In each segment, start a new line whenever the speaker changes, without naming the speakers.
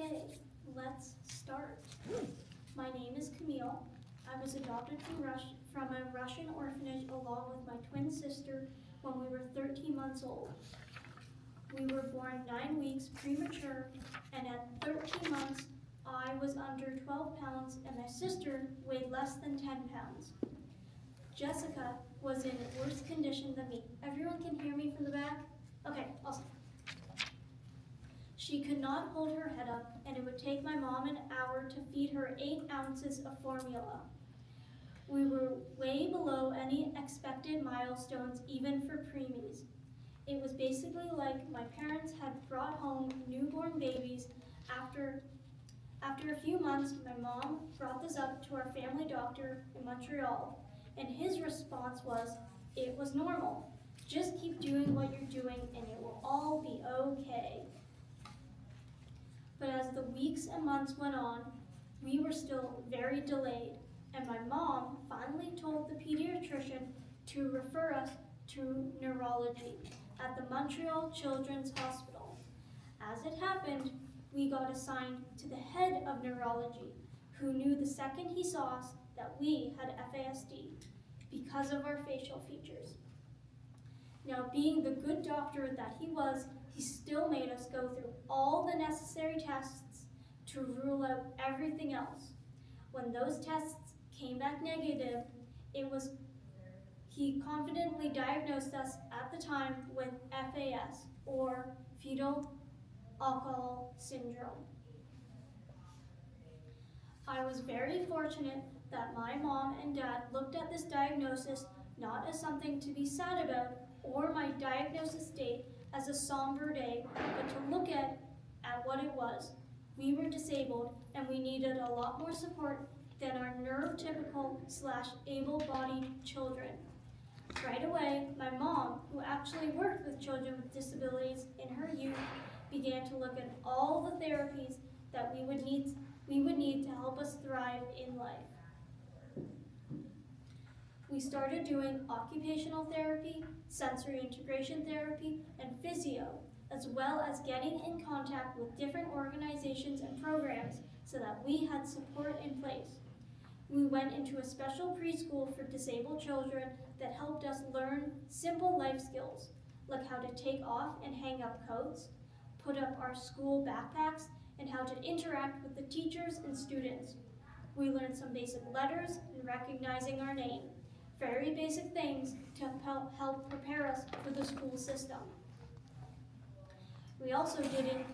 Okay, let's start. My name is Camille. I was adopted from a Russian orphanage along with my twin sister when we were 13 months old. We were born 9 weeks premature, and at 13 months, I was under 12 pounds and my sister weighed less than 10 pounds. Jessica was in worse condition than me. Everyone can hear me from the back? Okay, awesome. She could not hold her head up, and it would take my mom an hour to feed her 8 ounces of formula. We were way below any expected milestones, even for preemies. It was basically like my parents had brought home newborn babies. After a few months, my mom brought this up to our family doctor in Montreal, and his response was, "It was normal. Just keep doing what you're doing and it will all be okay." But as the weeks and months went on, we were still very delayed, and my mom finally told the pediatrician to refer us to neurology at the Montreal Children's Hospital. As it happened, we got assigned to the head of neurology, who knew the second he saw us that we had FASD because of our facial features. Now, being the good doctor that he was, he still made us go through all the necessary tests to rule out everything else. When those tests came back negative, he confidently diagnosed us at the time with FAS, or fetal alcohol syndrome. I was very fortunate that my mom and dad looked at this diagnosis not as something to be sad about, or my diagnosis date as a somber day, but to look at what it was. We were disabled and we needed a lot more support than our neurotypical/able-bodied children. Right away, my mom, who actually worked with children with disabilities in her youth, began to look at all the therapies that we would need to help us thrive in life. We started doing occupational therapy, sensory integration therapy, and physio, as well as getting in contact with different organizations and programs so that we had support in place. We went into a special preschool for disabled children that helped us learn simple life skills, like how to take off and hang up coats, put up our school backpacks, and how to interact with the teachers and students. We learned some basic letters and recognizing our name. Very basic things to help prepare us for the school system. We also did an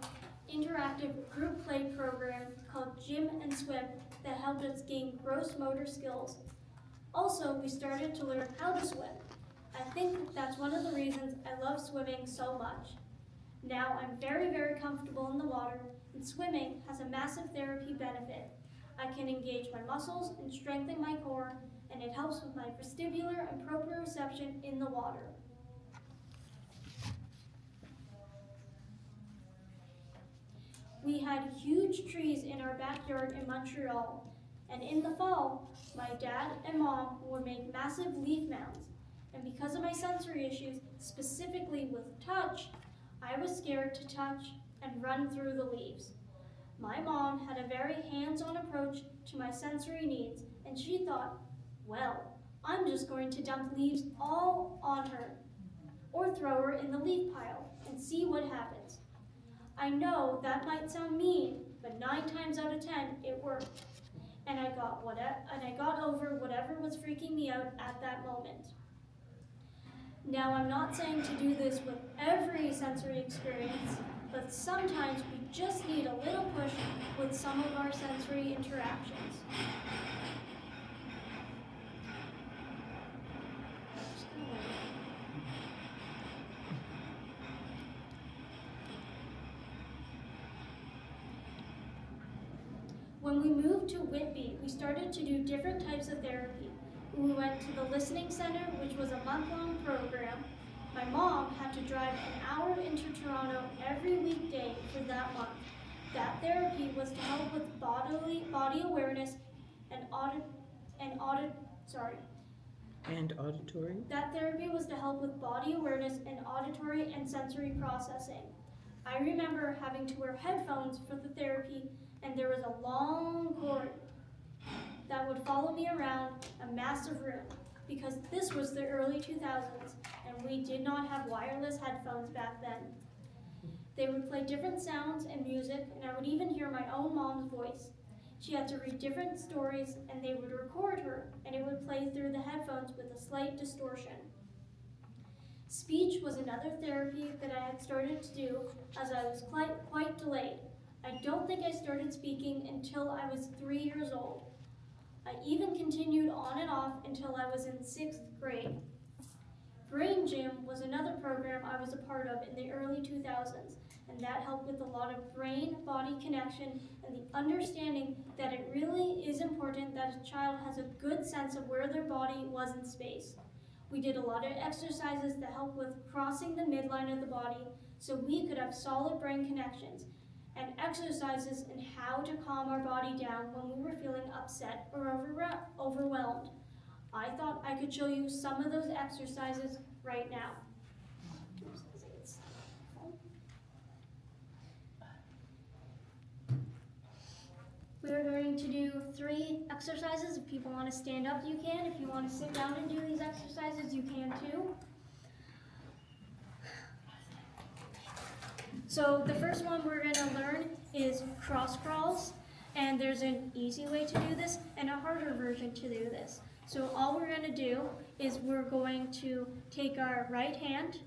interactive group play program called Gym and Swim that helped us gain gross motor skills. Also, we started to learn how to swim. I think that's one of the reasons I love swimming so much. Now I'm very, very comfortable in the water, and swimming has a massive therapy benefit. I can engage my muscles and strengthen my core, and it helps with my vestibular and proprioception in the water. We had huge trees in our backyard in Montreal, and in the fall, my dad and mom would make massive leaf mounds. And because of my sensory issues, specifically with touch, I was scared to touch and run through the leaves. My mom had a very hands-on approach to my sensory needs, and she thought, well, I'm just going to dump leaves all on her, or throw her in the leaf pile and see what happens. I know that might sound mean, but 9 times out of 10, it worked. And I got over whatever was freaking me out at that moment. Now, I'm not saying to do this with every sensory experience, but sometimes we just need a little push with some of our sensory interactions. When we moved to Whitby, we started to do different types of therapy. We went to the Listening Center, which was a month-long program. My mom had to drive an hour into Toronto every weekday for that month. That therapy was to help with body awareness and auditory. That therapy was to help with body awareness and auditory and sensory processing. I remember having to wear headphones for the therapy, and there was a long cord that would follow me around a massive room, because this was the early 2000s, and we did not have wireless headphones back then. They would play different sounds and music, and I would even hear my own mom's voice. She had to read different stories, and they would record her, and it would play through the headphones with a slight distortion. Speech was another therapy that I had started to do as I was quite delayed. I don't think I started speaking until I was 3 years old. I even continued on and off until I was in 6th grade. Brain Gym was another program I was a part of in the early 2000s, and that helped with a lot of brain-body connection and the understanding that it really is important that a child has a good sense of where their body was in space. We did a lot of exercises that help with crossing the midline of the body so we could have solid brain connections, and exercises in how to calm our body down when we were feeling upset or overwhelmed. I thought I could show you some of those exercises right now. We're going to do 3 exercises. If people want to stand up, you can. If you want to sit down and do these exercises, you can too. So the first one we're going to learn is cross crawls, and there's an easy way to do this and a harder version to do this. So all we're going to do is we're going to take our right hand,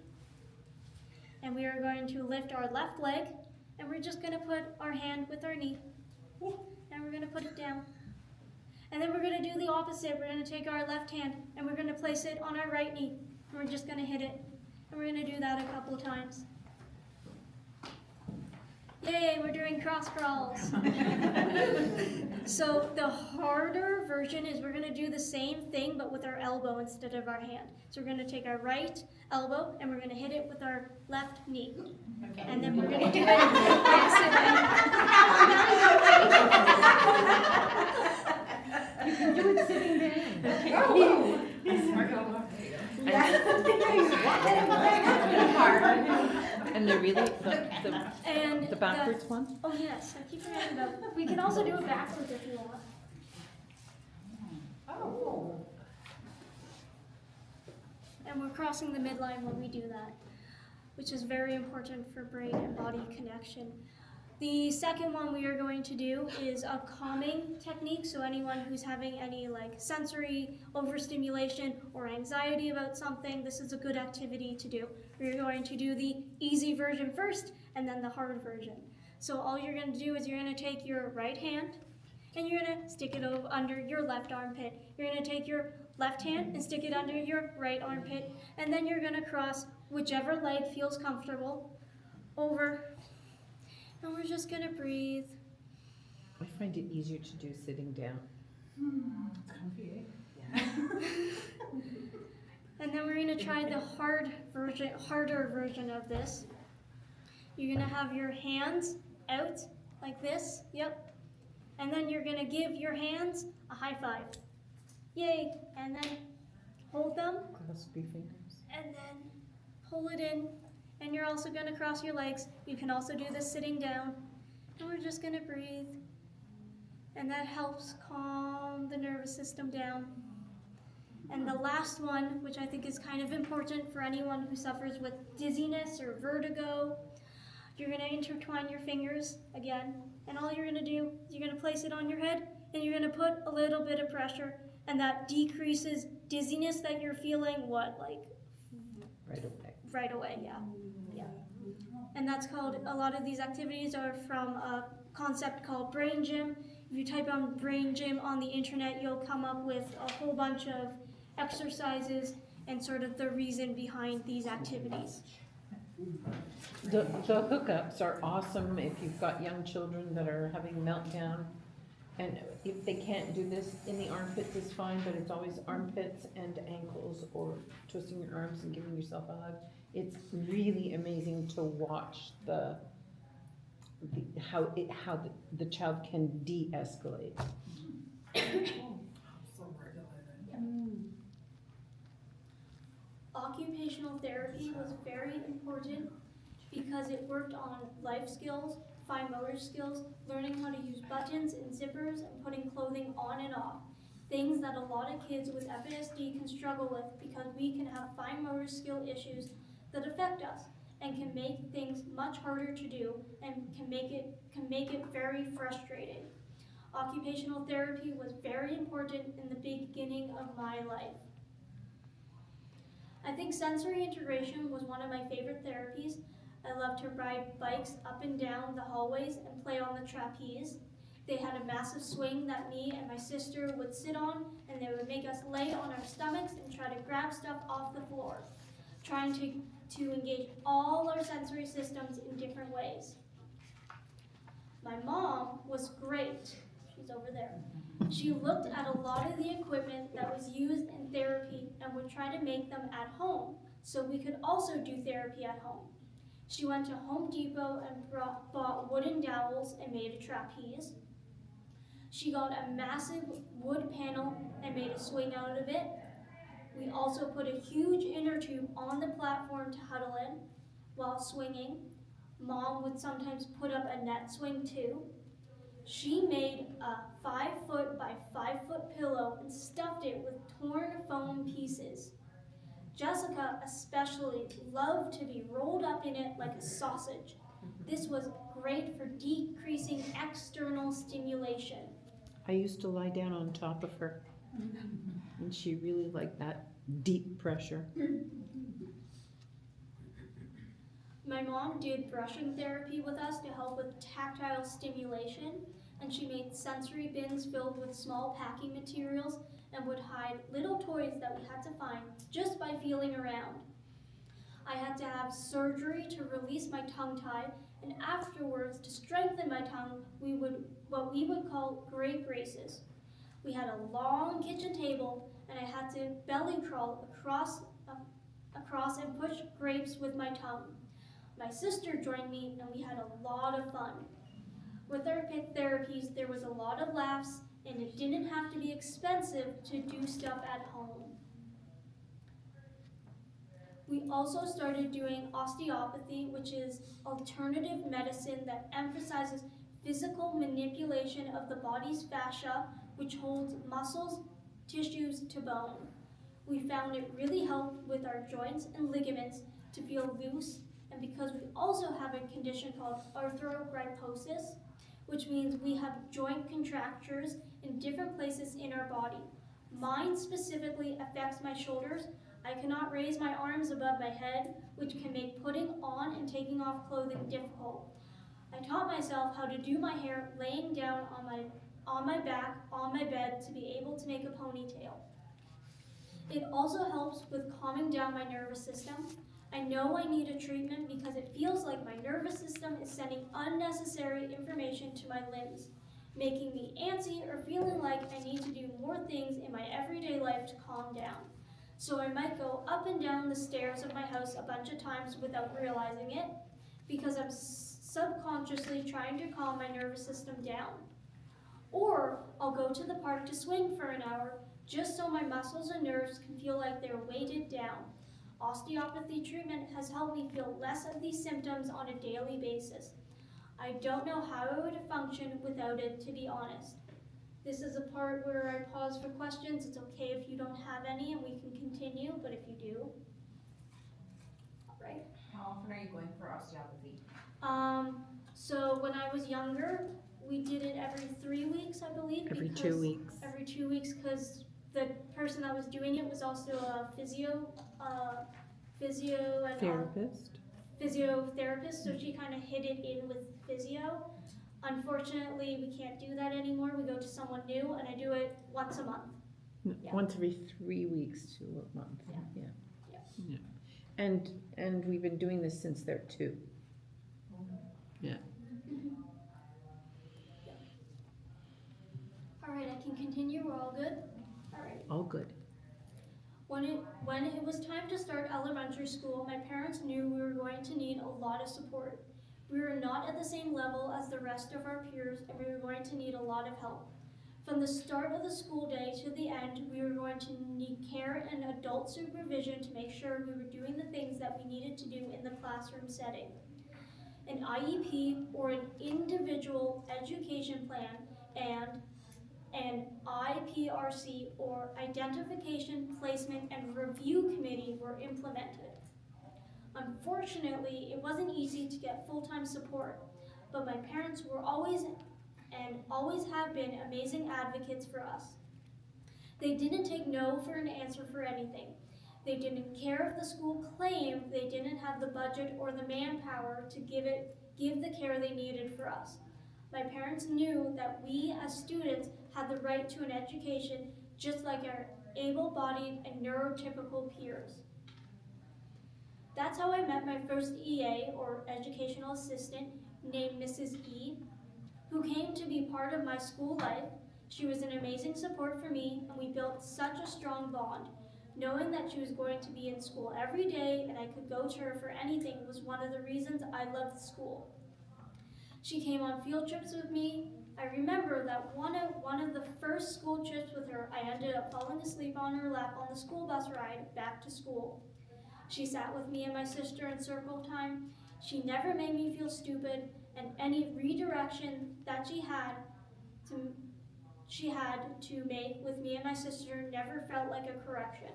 and we are going to lift our left leg, and we're just going to put our hand with our knee, and we're going to put it down. And then we're going to do the opposite. We're going to take our left hand, and we're going to place it on our right knee, and we're just going to hit it. And we're going to do that a couple times. Yay, we're doing cross crawls. So the harder version is we're going to do the same thing but with our elbow instead of our hand. So we're going to take our right elbow and we're going to hit it with our left knee. Okay. And then we're going to do it
You can do it sitting down.
Oh.
And they're really the backwards one?
Oh yes, I keep forgetting about. We can also do it backwards if you want.
Oh.
And we're crossing the midline when we do that, which is very important for brain and body connection. The second one we are going to do is a calming technique, so anyone who's having any sensory overstimulation or anxiety about something, this is a good activity to do. We're going to do the easy version first and then the hard version. So all you're going to do is you're going to take your right hand and you're going to stick it under your left armpit. You're going to take your left hand and stick it under your right armpit, and then you're going to cross whichever leg feels comfortable over. And we're just going to breathe.
I find it easier to do sitting down.
Comfy, eh?
And then we're going to try the harder version of this. You're going to have your hands out like this. Yep. And then you're going to give your hands a high five. Yay. And then hold them.
Cross your fingers.
And then pull it in. And you're also going to cross your legs. You can also do this sitting down. And we're just going to breathe. And that helps calm the nervous system down. And the last one, which I think is kind of important for anyone who suffers with dizziness or vertigo, you're going to intertwine your fingers again. And all you're going to do is you're going to place it on your head, and you're going to put a little bit of pressure. And that decreases dizziness that you're feeling,
Right away.
Right away, yeah. And that's called, a lot of these activities are from a concept called Brain Gym. If you type on Brain Gym on the internet, you'll come up with a whole bunch of exercises and sort of the reason behind these activities.
The hookups are awesome if you've got young children that are having meltdown. And if they can't do this in the armpits is fine, but it's always armpits and ankles, or twisting your arms and giving yourself a hug. It's really amazing to watch how the child can de-escalate.
Occupational therapy was very important because it worked on life skills, fine motor skills, learning how to use buttons and zippers, and putting clothing on and off. Things that a lot of kids with FASD can struggle with because we can have fine motor skill issues that affect us and can make things much harder to do and can make it very frustrating. Occupational therapy was very important in the beginning of my life. I think sensory integration was one of my favorite therapies. I loved to ride bikes up and down the hallways and play on the trapeze. They had a massive swing that me and my sister would sit on, and they would make us lay on our stomachs and try to grab stuff off the floor, trying to engage all our sensory systems in different ways. My mom was great. She's over there. She looked at a lot of the equipment that was used in therapy and would try to make them at home so we could also do therapy at home. She went to Home Depot and bought wooden dowels and made a trapeze. She got a massive wood panel and made a swing out of it. We also put a huge inner tube on the platform to huddle in while swinging. Mom would sometimes put up a net swing too. She made a 5-foot by 5-foot pillow and stuffed it with torn foam pieces. Jessica especially loved to be rolled up in it like a sausage. This was great for decreasing external stimulation.
I used to lie down on top of her, and she really liked that deep pressure.
My mom did brushing therapy with us to help with tactile stimulation, and she made sensory bins filled with small packing materials and would hide little toys that we had to find just by feeling around. I had to have surgery to release my tongue tie, and afterwards, to strengthen my tongue, what we would call grape braces. We had a long kitchen table, and I had to belly crawl across and push grapes with my tongue. My sister joined me, and we had a lot of fun. With our pit therapies, there was a lot of laughs, and it didn't have to be expensive to do stuff at home. We also started doing osteopathy, which is alternative medicine that emphasizes physical manipulation of the body's fascia, which holds muscles, tissues to bone. We found it really helped with our joints and ligaments to feel loose, and because we also have a condition called arthrogryposis, which means we have joint contractures in different places in our body. Mine specifically affects my shoulders. I cannot raise my arms above my head, which can make putting on and taking off clothing difficult. I taught myself how to do my hair laying down on my back on my bed to be able to make a ponytail. It also helps with calming down my nervous system. I know I need a treatment because it feels like my nervous system is sending unnecessary information to my limbs, making me antsy or feeling like I need to do more things in my everyday life to calm down. So I might go up and down the stairs of my house a bunch of times without realizing it because I'm subconsciously trying to calm my nervous system down. Or I'll go to the park to swing for an hour just so my muscles and nerves can feel like they're weighted down. Osteopathy treatment has helped me feel less of these symptoms on a daily basis. I don't know how I would have functioned without it, to be honest. This is a part where I pause for questions. It's okay if you don't have any and we can continue, but if you do, all right.
How often are you going for osteopathy?
So when I was younger, we did it every 3 weeks, I believe.
Every 2 weeks.
Every 2 weeks, because the person that was doing it was also a physiotherapist, so she kind of hid it in with physio. Unfortunately, we can't do that anymore. We go to someone new, and I do it once a month. Yeah.
Once every 3 weeks to a month.
Yeah.
Yeah. And we've been doing this since they're 2. Yeah.
All right, I can continue. We're all good? All right.
All good.
When it was time to start elementary school, my parents knew we were going to need a lot of support. We were not at the same level as the rest of our peers, and we were going to need a lot of help. From the start of the school day to the end, we were going to need care and adult supervision to make sure we were doing the things that we needed to do in the classroom setting. an IEP or an individual education plan, and an IPRC or Identification, Placement, and Review Committee were implemented. Unfortunately, it wasn't easy to get full-time support, but my parents were always and always have been amazing advocates for us. They didn't take no for an answer for anything. They didn't care if the school claimed they didn't have the budget or the manpower to give the care they needed for us. My parents knew that we as students had the right to an education just like our able-bodied and neurotypical peers. That's how I met my first EA, or educational assistant, named Mrs. E, who came to be part of my school life. She was an amazing support for me, and we built such a strong bond. Knowing that she was going to be in school every day and I could go to her for anything was one of the reasons I loved school. She came on field trips with me. I remember that one of the first school trips with her, I ended up falling asleep on her lap on the school bus ride back to school. She sat with me and my sister in circle time. She never made me feel stupid, and any redirection that she had to make with me and my sister never felt like a correction.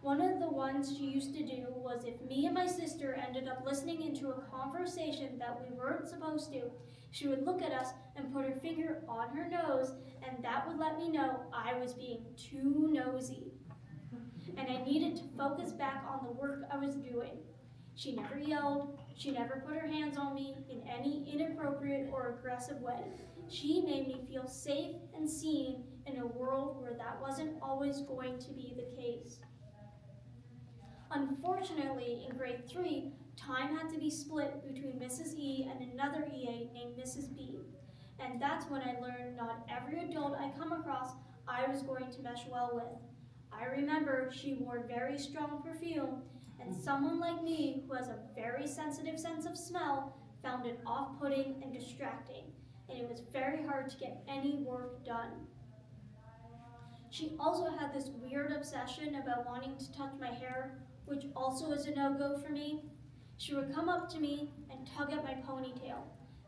One of the ones she used to do was if me and my sister ended up listening into a conversation that we weren't supposed to, she would look at us and put her finger on her nose, and that would let me know I was being too nosy and I needed to focus back on the work I was doing. She never yelled. She never put her hands on me in any inappropriate or aggressive way. She made me feel safe and seen in a world where that wasn't always going to be the case. Unfortunately, in grade 3, time had to be split between Mrs. E and another EA named Mrs. B. And that's when I learned not every adult I come across I was going to mesh well with. I remember she wore very strong perfume, and someone like me who has a very sensitive sense of smell found it off-putting and distracting, and it was very hard to get any work done. She also had this weird obsession about wanting to touch my hair, which also is a no-go for me. She would come up to me and tug at my ponytail.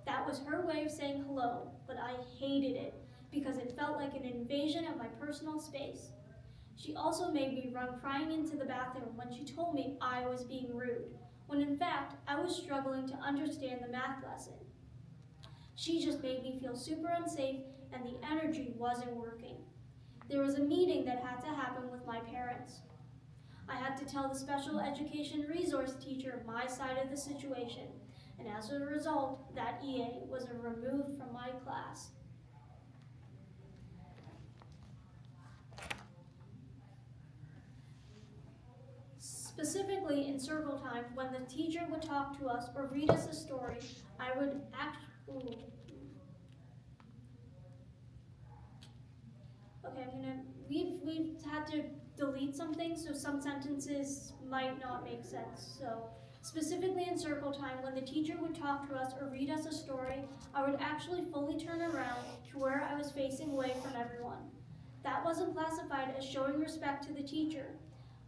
That was her way of saying hello, but I hated it because it felt like an invasion of my personal space. She also made me run crying into the bathroom when she told me I was being rude, when in fact I was struggling to understand the math lesson. She just made me feel super unsafe and the energy wasn't working. There was a meeting that had to happen with my parents. I had to tell the special education resource teacher my side of the situation, and as a result, that EA was removed from my class. Specifically in circle time, when the teacher would talk to us or read us a story, I would we've had to delete some things, so some sentences might not make sense. So specifically in circle time, when the teacher would talk to us or read us a story, I would actually fully turn around to where I was facing away from everyone. That wasn't classified as showing respect to the teacher.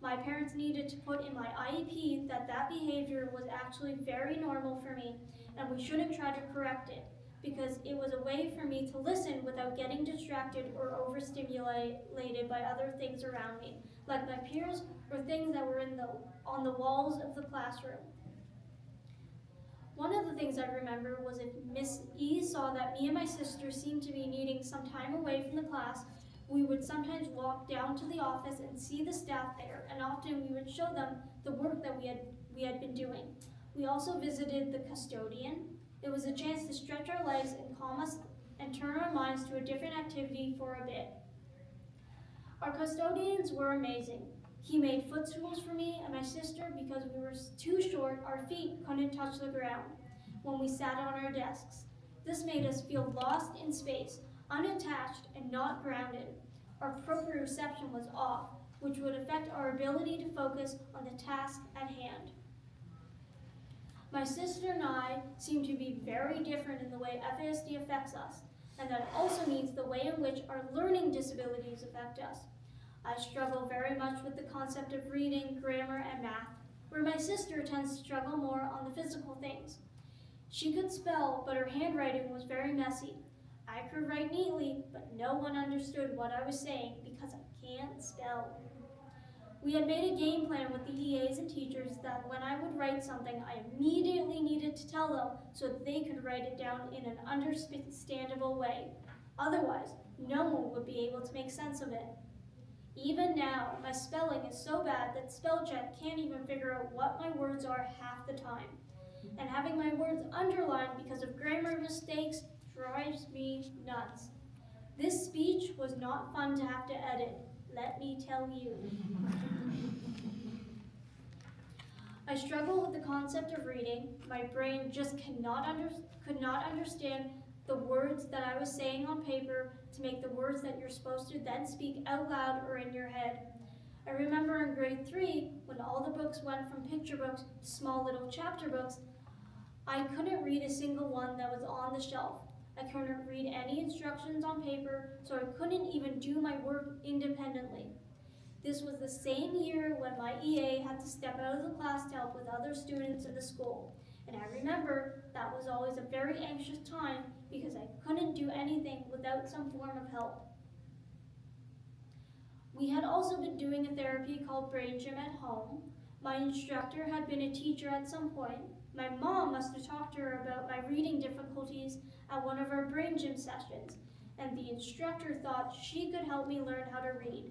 My parents needed to put in my IEP that behavior was actually very normal for me, and we shouldn't try to correct it, because it was a way for me to listen without getting distracted or overstimulated by other things around me, like my peers or things that were on the walls of the classroom. One of the things I remember was if Miss E saw that me and my sister seemed to be needing some time away from the class, we would sometimes walk down to the office and see the staff there, and often we would show them the work that we had been doing. We also visited the custodian. It was a chance to stretch our legs and calm us and turn our minds to a different activity for a bit. Our custodians were amazing. He made footstools for me and my sister because we were too short, our feet couldn't touch the ground when we sat on our desks. This made us feel lost in space, unattached and not grounded. Our proprioception was off, which would affect our ability to focus on the task at hand. My sister and I seem to be very different in the way FASD affects us, and that also means the way in which our learning disabilities affect us. I struggle very much with the concept of reading, grammar, and math, where my sister tends to struggle more on the physical things. She could spell, but her handwriting was very messy. I could write neatly, but no one understood what I was saying because I can't spell. We had made a game plan with the EAs and teachers that when I would write something, I immediately needed to tell them so that they could write it down in an understandable way. Otherwise, no one would be able to make sense of it. Even now, my spelling is so bad that spell check can't even figure out what my words are half the time. And having my words underlined because of grammar mistakes drives me nuts. This speech was not fun to have to edit, let me tell you. I struggle with the concept of reading. My brain just could not understand the words that I was saying on paper to make the words that you're supposed to then speak out loud or in your head. I remember in grade 3, when all the books went from picture books to small little chapter books, I couldn't read a single one that was on the shelf. I couldn't read any instructions on paper, so I couldn't even do my work independently. This was the same year when my EA had to step out of the class to help with other students in the school. And I remember that was always a very anxious time because I couldn't do anything without some form of help. We had also been doing a therapy called Brain Gym at home. My instructor had been a teacher at some point. My mom must have talked to her about my reading difficulties at one of our Brain Gym sessions, and the instructor thought she could help me learn how to read.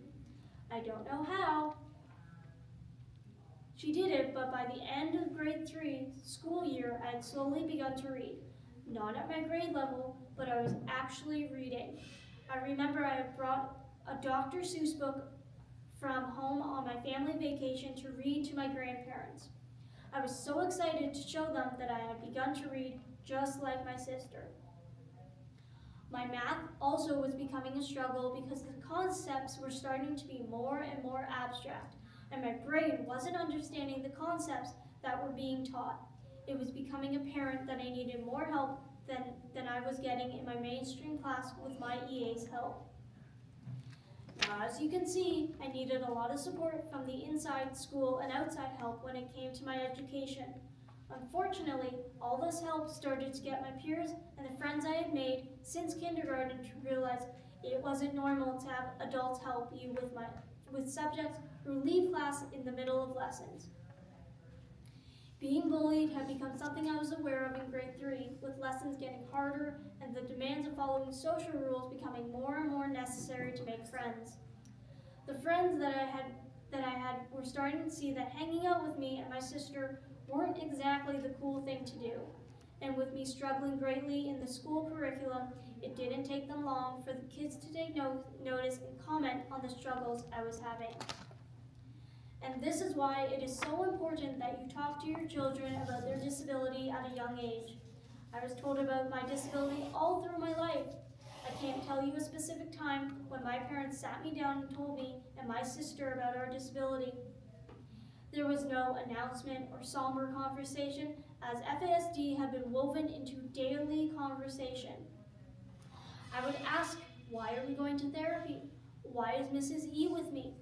I don't know how. She did it, but by the end of grade 3 school year, I had slowly begun to read. Not at my grade level, but I was actually reading. I remember I had brought a Dr. Seuss book from home on my family vacation to read to my grandparents. I was so excited to show them that I had begun to read just like my sister. My math also was becoming a struggle because the concepts were starting to be more and more abstract, and my brain wasn't understanding the concepts that were being taught. It was becoming apparent that I needed more help than I was getting in my mainstream class with my EA's help. Now, as you can see, I needed a lot of support from the inside school and outside help when it came to my education. Unfortunately, all this help started to get my peers and the friends I had made since kindergarten to realize it wasn't normal to have adults help you with subjects who leave class in the middle of lessons. Being bullied had become something I was aware of in grade 3, with lessons getting harder and the demands of following social rules becoming more and more necessary to make friends. The friends that I had were starting to see that hanging out with me and my sister weren't exactly the cool thing to do. And with me struggling greatly in the school curriculum, it didn't take them long for the kids to take notice and comment on the struggles I was having. And this is why it is so important that you talk to your children about their disability at a young age. I was told about my disability all through my life. I can't tell you a specific time when my parents sat me down and told me and my sister about our disability. There was no announcement or somber conversation, as FASD had been woven into daily conversation. I would ask, why are we going to therapy? Why is Mrs. E with me?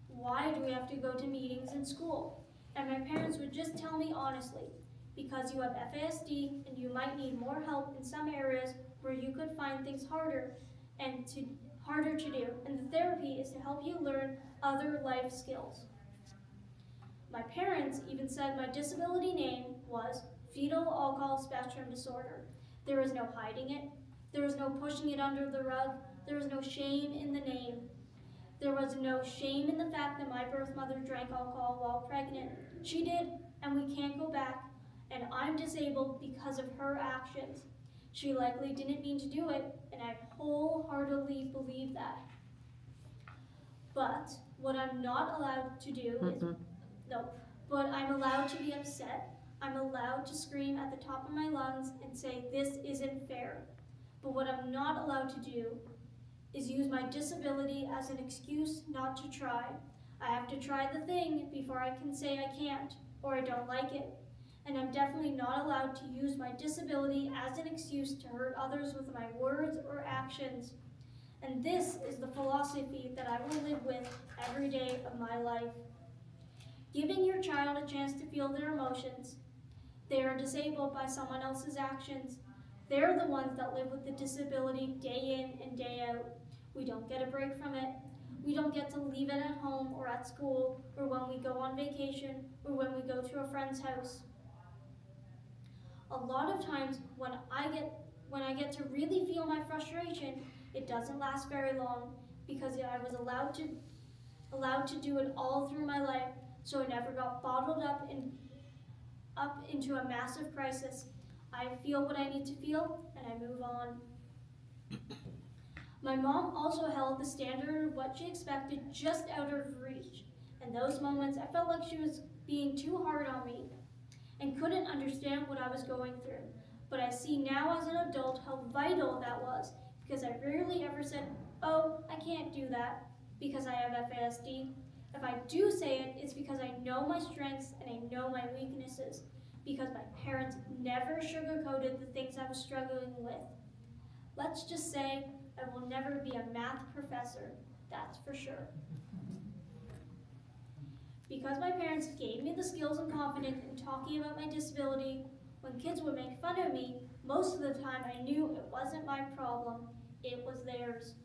Why do we have to go to meetings in school? And my parents would just tell me honestly, because you have FASD and you might need more help in some areas where you could find things harder to do. And the therapy is to help you learn other life skills. My parents even said my disability name was fetal alcohol spectrum disorder. There was no hiding it. There was no pushing it under the rug. There was no shame in the name. There was no shame in the fact that my birth mother drank alcohol while pregnant. She did, and we can't go back, and I'm disabled because of her actions. She likely didn't mean to do it, and I wholeheartedly believe that. But what I'm not allowed to do is, but I'm allowed to be upset. I'm allowed to scream at the top of my lungs and say, this isn't fair. But what I'm not allowed to do is use my disability as an excuse not to try. I have to try the thing before I can say I can't, or I don't like it. And I'm definitely not allowed to use my disability as an excuse to hurt others with my words or actions. And this is the philosophy that I will live with every day of my life. Giving your child a chance to feel their emotions, They are disabled by someone else's actions. They're the ones that live with the disability day in and day out. We don't get a break from it. We don't get to leave it at home or at school or when we go on vacation or when we go to a friend's house. A lot of times when I get to really feel my frustration, it doesn't last very long because I was allowed to do it all through my life, so it never got bottled up into a massive crisis. I feel what I need to feel and I move on. My mom also held the standard of what she expected just out of reach. In those moments, I felt like she was being too hard on me and couldn't understand what I was going through. But I see now as an adult how vital that was because I rarely ever said, "Oh, I can't do that," because I have FASD. If I do say it, it's because I know my strengths and I know my weaknesses, because my parents never sugarcoated the things I was struggling with. Let's just say I will never be a math professor, that's for sure. Because my parents gave me the skills and confidence in talking about my disability, when kids would make fun of me, most of the time I knew it wasn't my problem, it was theirs.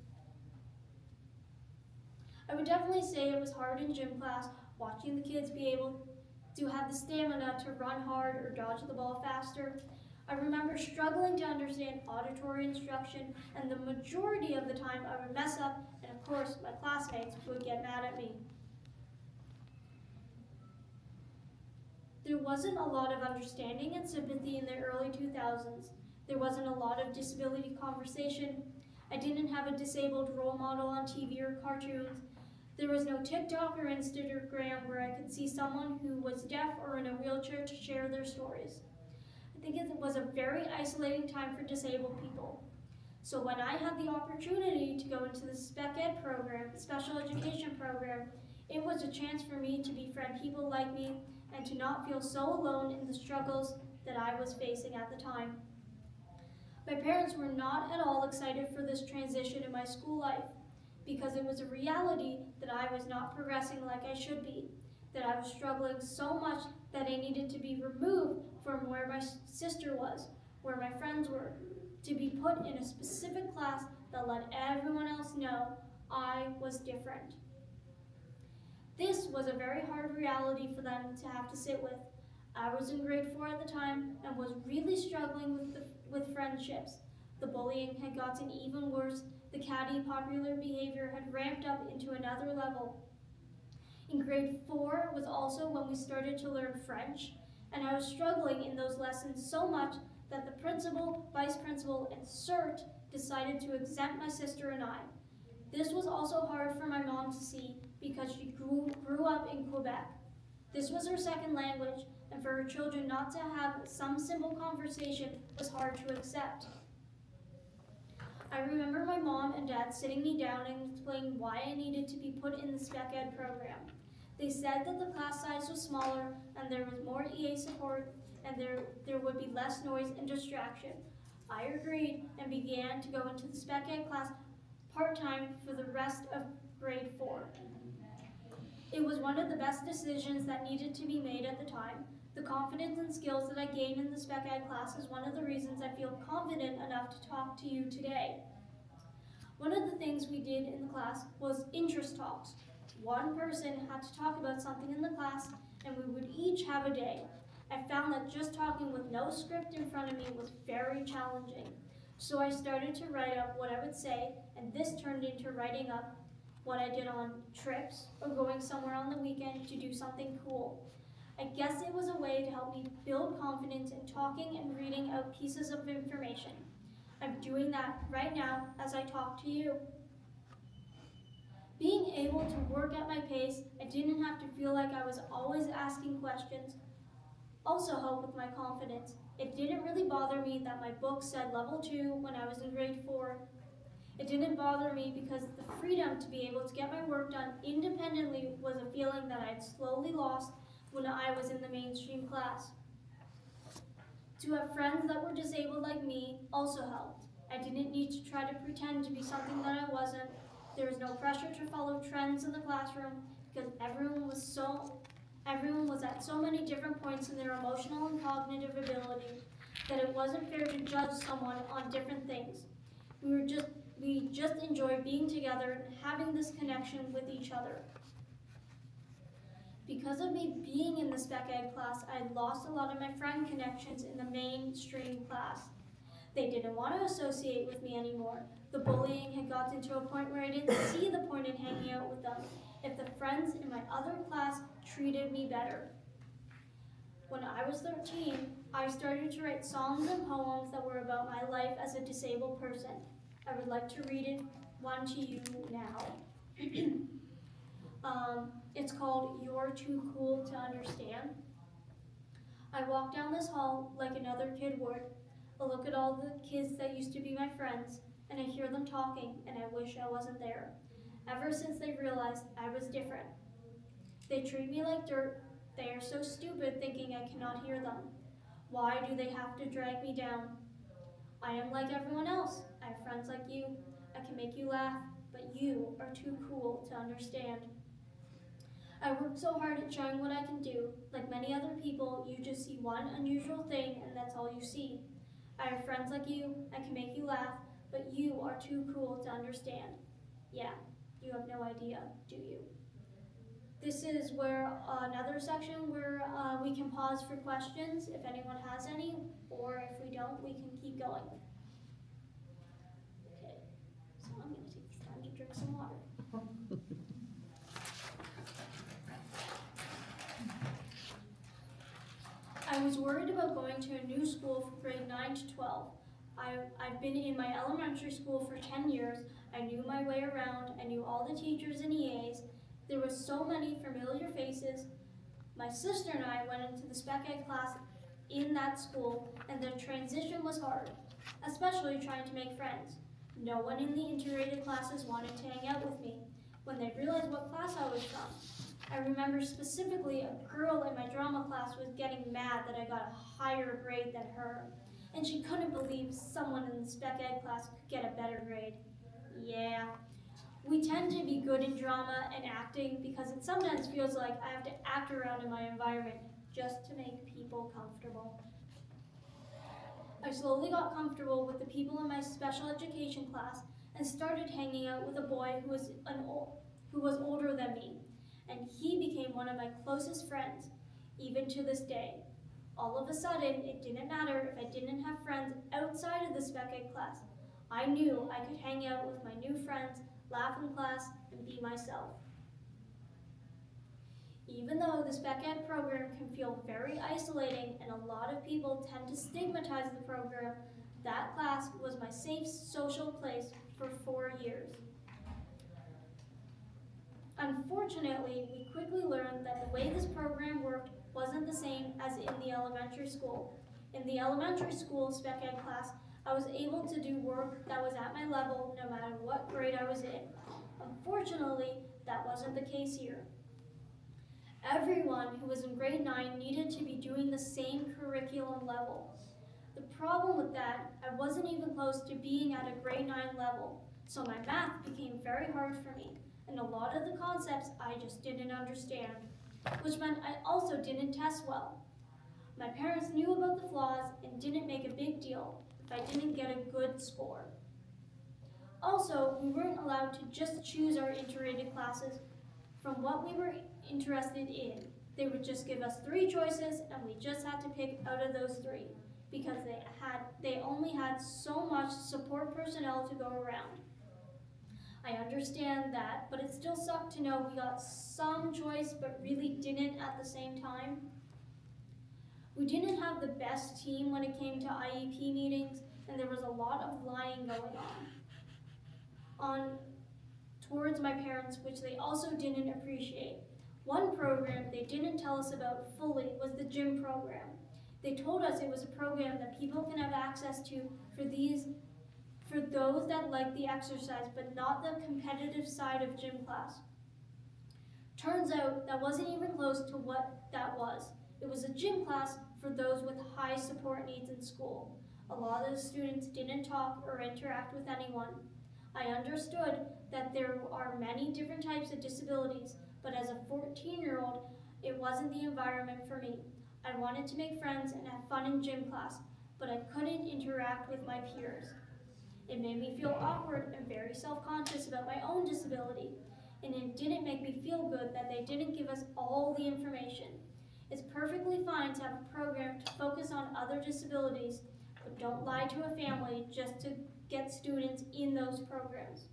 I would definitely say it was hard in gym class, watching the kids be able to have the stamina to run hard or dodge the ball faster. I remember struggling to understand auditory instruction, and the majority of the time I would mess up, and of course my classmates would get mad at me. There wasn't a lot of understanding and sympathy in the early 2000s. There wasn't a lot of disability conversation. I didn't have a disabled role model on TV or cartoons. There was no TikTok or Instagram where I could see someone who was deaf or in a wheelchair to share their stories. I think it was a very isolating time for disabled people. So when I had the opportunity to go into the spec ed program, special education program, it was a chance for me to befriend people like me and to not feel so alone in the struggles that I was facing at the time. My parents were not at all excited for this transition in my school life because it was a reality that I was not progressing like I should be, that I was struggling so much that I needed to be removed from where my sister was, where my friends were, to be put in a specific class that let everyone else know I was different. This was a very hard reality for them to have to sit with. I was in grade 4 at the time and was really struggling with friendships. The bullying had gotten even worse. The catty popular behavior had ramped up into another level. In grade 4 was also when we started to learn French, and I was struggling in those lessons so much that the principal, vice principal, and CERT decided to exempt my sister and I. This was also hard for my mom to see because she grew up in Quebec. This was her second language, and for her children not to have some simple conversation was hard to accept. I remember my mom and dad sitting me down and explaining why I needed to be put in the spec ed program. They said that the class size was smaller and there was more EA support and there would be less noise and distraction. I agreed and began to go into the spec ed class part-time for the rest of grade 4. It was one of the best decisions that needed to be made at the time. The confidence and skills that I gained in the spec ed class is one of the reasons I feel confident enough to talk to you today. One of the things we did in the class was interest talks. One person had to talk about something in the class and we would each have a day. I found that just talking with no script in front of me was very challenging. So I started to write up what I would say, and this turned into writing up what I did on trips or going somewhere on the weekend to do something cool. I guess it was a way to help me build confidence in talking and reading out pieces of information. I'm doing that right now as I talk to you. Being able to work at my pace, I didn't have to feel like I was always asking questions, also helped with my confidence. It didn't really bother me that my book said level 2 when I was in grade 4. It didn't bother me because the freedom to be able to get my work done independently was a feeling that I had slowly lost when I was in the mainstream class. To have friends that were disabled like me also helped. I didn't need to try to pretend to be something that I wasn't. There was no pressure to follow trends in the classroom because everyone was so Everyone was at so many different points in their emotional and cognitive ability that it wasn't fair to judge someone on different things. We just enjoyed being together and having this connection with each other. Because of me being in the spec ed class, I lost a lot of my friend connections in the mainstream class. They didn't want to associate with me anymore. The bullying had gotten to a point where I didn't see the point in hanging out with them if the friends in my other class treated me better. When I was 13, I started to write songs and poems that were about my life as a disabled person. I would like to read one to you now. It's called You're Too Cool to Understand. I walk down this hall like another kid would. I look at all the kids that used to be my friends, and I hear them talking, and I wish I wasn't there. Ever since they realized I was different. They treat me like dirt. They are so stupid thinking I cannot hear them. Why do they have to drag me down? I am like everyone else. I have friends like you. I can make you laugh, but you are too cool to understand. I work so hard at showing what I can do. Like many other people, you just see one unusual thing and that's all you see. I have friends like you, I can make you laugh, but you are too cool to understand. Yeah, you have no idea, do you? This is where another section where we can pause for questions if anyone has any, or if we don't, we can keep going. Okay, so I'm gonna take this time to drink some water. I was worried about going to a new school from grade 9 to 12. I've been in my elementary school for 10 years. I knew my way around. I knew all the teachers and EAs. There were so many familiar faces. My sister and I went into the spec ed class in that school, and the transition was hard, especially trying to make friends. No one in the integrated classes wanted to hang out with me. When they realized what class I was from, I remember specifically a girl in my drama class was getting mad that I got a higher grade than her, and she couldn't believe someone in the spec ed class could get a better grade. Yeah, we tend to be good in drama and acting because it sometimes feels like I have to act around in my environment just to make people comfortable. I slowly got comfortable with the people in my special education class and started hanging out with a boy who was older than me, and he became one of my closest friends, even to this day. All of a sudden, it didn't matter if I didn't have friends outside of the spec ed class. I knew I could hang out with my new friends, laugh in class, and be myself. Even though the spec ed program can feel very isolating and a lot of people tend to stigmatize the program, that class was my safe social place for 4 years. Unfortunately, we quickly learned that the way this program worked wasn't the same as in the elementary school. In the elementary school spec ed class, I was able to do work that was at my level no matter what grade I was in. Unfortunately, that wasn't the case here. Everyone who was in grade 9 needed to be doing the same curriculum level. The problem with that, I wasn't even close to being at a grade 9 level, so my math became very hard for me, and a lot of the concepts I just didn't understand, which meant I also didn't test well. My parents knew about the flaws and didn't make a big deal if I didn't get a good score. Also, we weren't allowed to just choose our integrated classes from what we were interested in. They would just give us 3 choices and we just had to pick out of those 3 because they only had so much support personnel to go around. I understand that, but it still sucked to know we got some choice but really didn't at the same time. We didn't have the best team when it came to IEP meetings, and there was a lot of lying going on towards my parents, which they also didn't appreciate. One program they didn't tell us about fully was the gym program. They told us it was a program that people can have access to for those that like the exercise, but not the competitive side of gym class. Turns out that wasn't even close to what that was. It was a gym class for those with high support needs in school. A lot of the students didn't talk or interact with anyone. I understood that there are many different types of disabilities, but as a 14-year-old, It wasn't the environment for me. I wanted to make friends and have fun in gym class, but I couldn't interact with my peers. It made me feel awkward and very self-conscious about my own disability, and it didn't make me feel good that they didn't give us all the information. It's perfectly fine to have a program to focus on other disabilities, but don't lie to a family just to get students in those programs.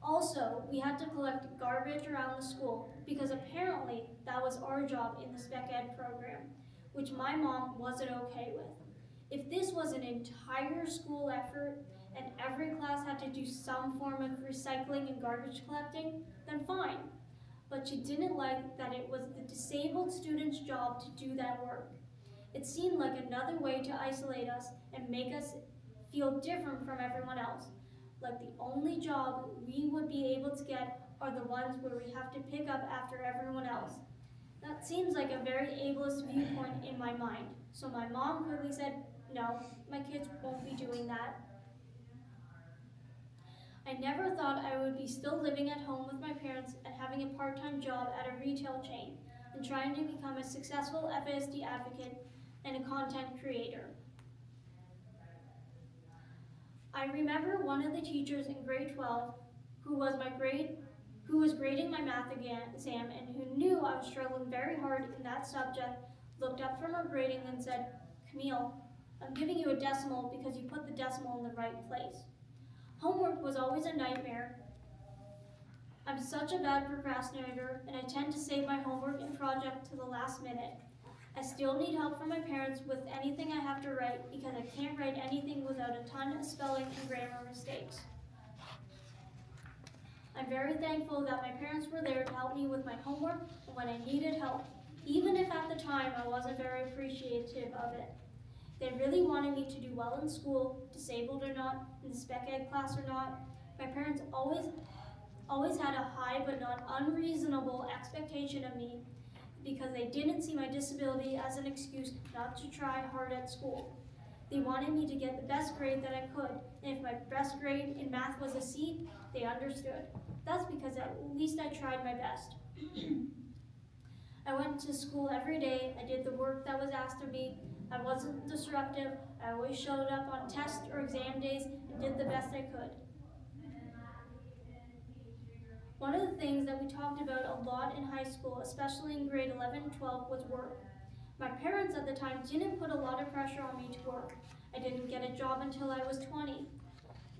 Also, we had to collect garbage around the school because apparently that was our job in the spec ed program, which my mom wasn't okay with. If this was an entire school effort and every class had to do some form of recycling and garbage collecting, then fine. But she didn't like that it was the disabled student's job to do that work. It seemed like another way to isolate us and make us feel different from everyone else. Like the only job we would be able to get are the ones where we have to pick up after everyone else. That seems like a very ableist viewpoint in my mind. So my mom quickly said, no, my kids won't be doing that. I never thought I would be still living at home with my parents and having a part-time job at a retail chain and trying to become a successful FASD advocate and a content creator. I remember one of the teachers in grade 12 who was grading my math exam and who knew I was struggling very hard in that subject, looked up from her grading and said, Camille, I'm giving you a decimal because you put the decimal in the right place. Homework was always a nightmare. I'm such a bad procrastinator and I tend to save my homework and project to the last minute. I still need help from my parents with anything I have to write because I can't write anything without a ton of spelling and grammar mistakes. I'm very thankful that my parents were there to help me with my homework and when I needed help, even if at the time I wasn't very appreciative of it. They really wanted me to do well in school, disabled or not, in the spec ed class or not. My parents always had a high but not unreasonable expectation of me because they didn't see my disability as an excuse not to try hard at school. They wanted me to get the best grade that I could, and if my best grade in math was a C, they understood. That's because at least I tried my best. I went to school every day, I did the work that was asked of me, I wasn't disruptive, I always showed up on test or exam days and did the best I could. One of the things that we talked about a lot in high school, especially in grade 11 and 12, was work. My parents at the time didn't put a lot of pressure on me to work. I didn't get a job until I was 20.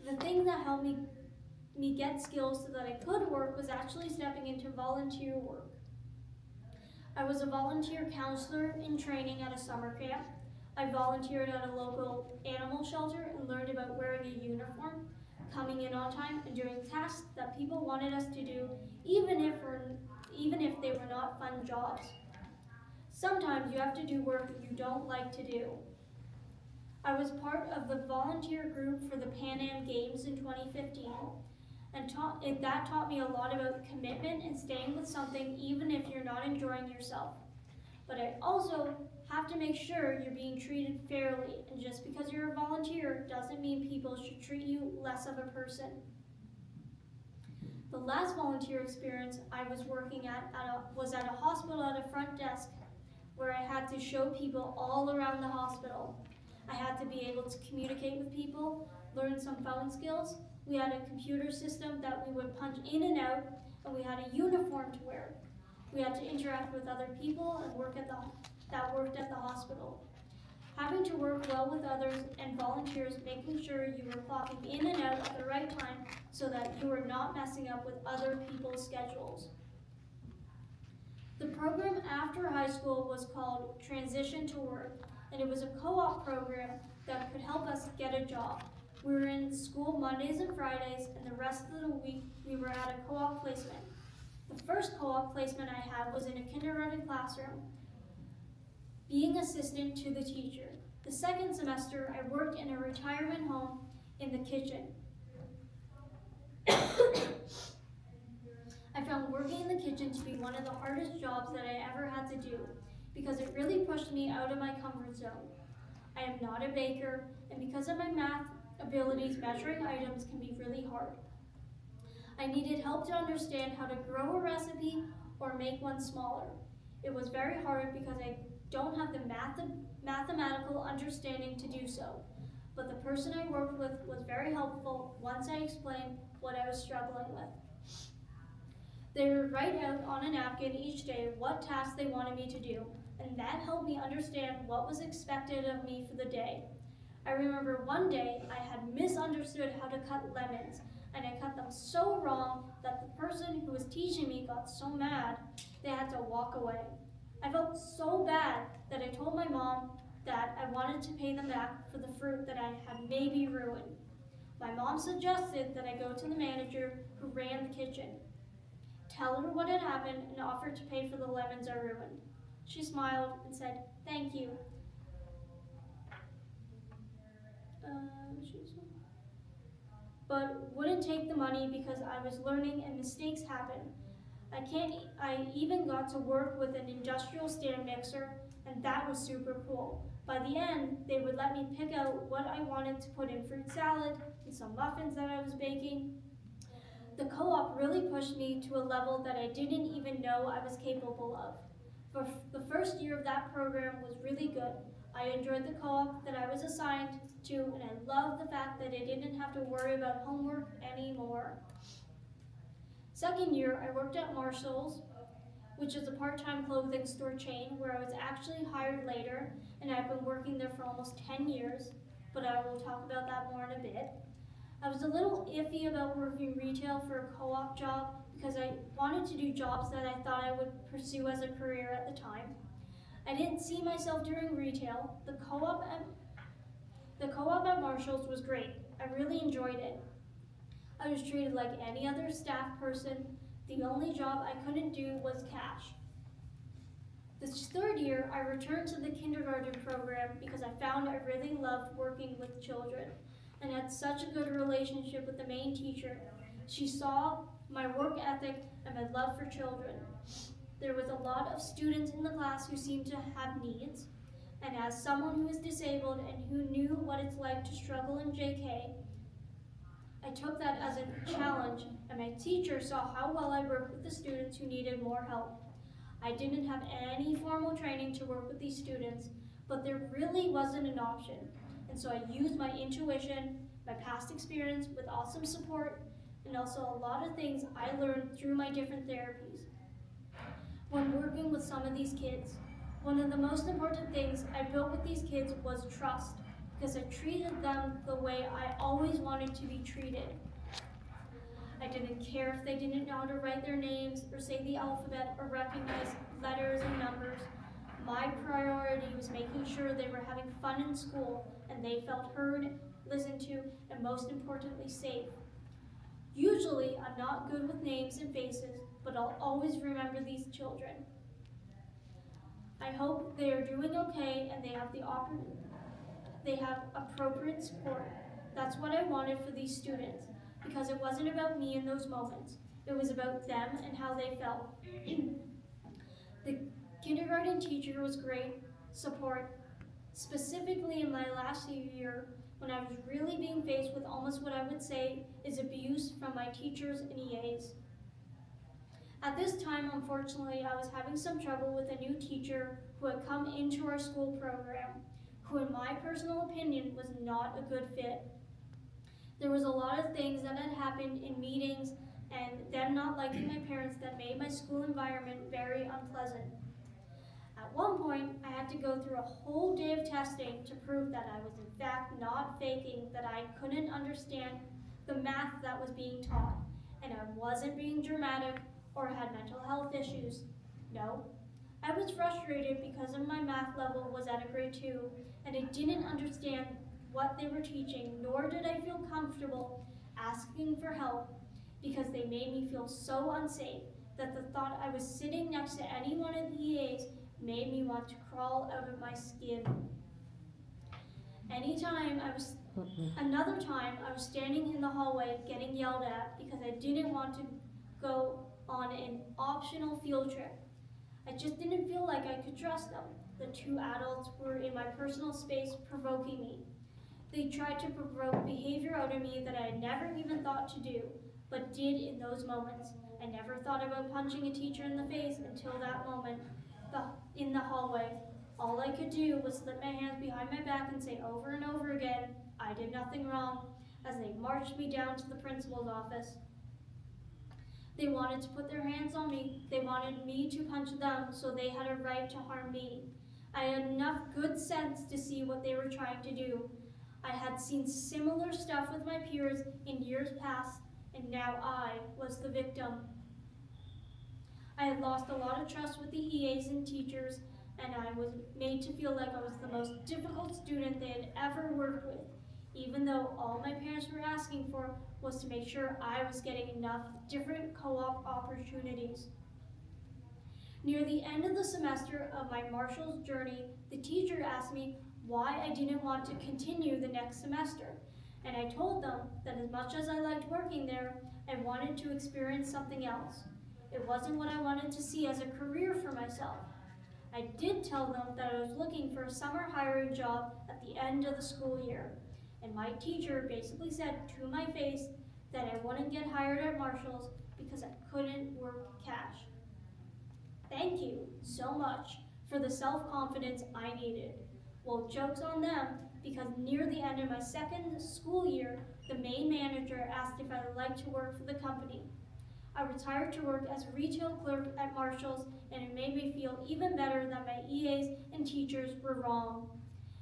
The thing that helped me get skills so that I could work was actually stepping into volunteer work. I was a volunteer counselor in training at a summer camp. I volunteered at a local animal shelter and learned about wearing a uniform, coming in on time, and doing tasks that people wanted us to do, even if they were not fun jobs. Sometimes you have to do work that you don't like to do. I was part of the volunteer group for the Pan Am Games in 2015, and that taught me a lot about commitment and staying with something even if you're not enjoying yourself. But I also have to make sure you're being treated fairly, and just because you're a volunteer doesn't mean people should treat you less of a person. The last volunteer experience I was working was at a hospital at a front desk where I had to show people all around the hospital. I had to be able to communicate with people, learn some phone skills. We had a computer system that we would punch in and out, and we had a uniform to wear. We had to interact with other people and that worked at the hospital. Having to work well with others and volunteers, making sure you were clocking in and out at the right time so that you were not messing up with other people's schedules. The program after high school was called Transition to Work, and it was a co-op program that could help us get a job. We were in school Mondays and Fridays, and the rest of the week we were at a co-op placement. The first co-op placement I had was in a kindergarten classroom, being assistant to the teacher. The second semester, I worked in a retirement home in the kitchen. I found working in the kitchen to be one of the hardest jobs that I ever had to do because it really pushed me out of my comfort zone. I am not a baker, and because of my math abilities, measuring items can be really hard. I needed help to understand how to grow a recipe or make one smaller. It was very hard because I don't have the mathematical understanding to do so, but the person I worked with was very helpful once I explained what I was struggling with. They would write out on a napkin each day what tasks they wanted me to do, and that helped me understand what was expected of me for the day. I remember one day I had misunderstood how to cut lemons, and I cut them so wrong that the person who was teaching me got so mad they had to walk away. I felt so bad that I told my mom that I wanted to pay them back for the fruit that I had maybe ruined. My mom suggested that I go to the manager who ran the kitchen, tell her what had happened, and offer to pay for the lemons I ruined. She smiled and said, "Thank you." But wouldn't take the money because I was learning and mistakes happen. I even got to work with an industrial stand mixer, and that was super cool. By the end, they would let me pick out what I wanted to put in fruit salad and some muffins that I was baking. The co-op really pushed me to a level that I didn't even know I was capable of. For the first year of that program was really good. I enjoyed the co-op that I was assigned to, and I loved the fact that I didn't have to worry about homework anymore. Second year, I worked at Marshall's, which is a part-time clothing store chain where I was actually hired later, and I've been working there for almost 10 years, but I will talk about that more in a bit. I was a little iffy about working retail for a co-op job because I wanted to do jobs that I thought I would pursue as a career at the time. I didn't see myself doing retail. The co-op at Marshall's was great. I really enjoyed it. I was treated like any other staff person. The only job I couldn't do was cash. This third year, I returned to the kindergarten program because I found I really loved working with children and had such a good relationship with the main teacher. She saw my work ethic and my love for children. There was a lot of students in the class who seemed to have needs, and as someone who is disabled and who knew what it's like to struggle in JK, I took that as a challenge, and my teacher saw how well I worked with the students who needed more help. I didn't have any formal training to work with these students, but there really wasn't an option. And so I used my intuition, my past experience with awesome support, and also a lot of things I learned through my different therapies. When working with some of these kids, one of the most important things I built with these kids was trust, because I treated them the way I always wanted to be treated. I didn't care if they didn't know how to write their names or say the alphabet or recognize letters and numbers. My priority was making sure they were having fun in school and they felt heard, listened to, and most importantly, safe. Usually, I'm not good with names and faces, but I'll always remember these children. I hope they are doing okay and they have appropriate support. That's what I wanted for these students, because it wasn't about me in those moments. It was about them and how they felt. The kindergarten teacher was great support, specifically in my last year when I was really being faced with almost what I would say is abuse from my teachers and EAs. At this time, unfortunately, I was having some trouble with a new teacher who had come into our school program, who in my personal opinion was not a good fit. There was a lot of things that had happened in meetings and them not liking my parents that made my school environment very unpleasant. At one point, I had to go through a whole day of testing to prove that I was in fact not faking, that I couldn't understand the math that was being taught, and I wasn't being dramatic or had mental health issues. No, I was frustrated because of my math level was at a grade 2, and I didn't understand what they were teaching, nor did I feel comfortable asking for help because they made me feel so unsafe that the thought I was sitting next to any one of the EAs made me want to crawl out of my skin. Another time I was standing in the hallway getting yelled at because I didn't want to go on an optional field trip. I just didn't feel like I could trust them. The two adults were in my personal space provoking me. They tried to provoke behavior out of me that I had never even thought to do, but did in those moments. I never thought about punching a teacher in the face until that moment in the hallway. All I could do was slip my hands behind my back and say over and over again, I did nothing wrong, as they marched me down to the principal's office. They wanted to put their hands on me. They wanted me to punch them, so they had a right to harm me. I had enough good sense to see what they were trying to do. I had seen similar stuff with my peers in years past, and now I was the victim. I had lost a lot of trust with the EAs and teachers, and I was made to feel like I was the most difficult student they had ever worked with, even though all my parents were asking for was to make sure I was getting enough different co-op opportunities. Near the end of the semester of my Marshall's journey, the teacher asked me why I didn't want to continue the next semester, and I told them that as much as I liked working there, I wanted to experience something else. It wasn't what I wanted to see as a career for myself. I did tell them that I was looking for a summer hiring job at the end of the school year, and my teacher basically said to my face that I wouldn't get hired at Marshall's because I couldn't work cash. Thank you so much for the self-confidence I needed. Well, joke's on them, because near the end of my second school year, the main manager asked if I would like to work for the company. I retired to work as a retail clerk at Marshall's, and it made me feel even better that my EAs and teachers were wrong.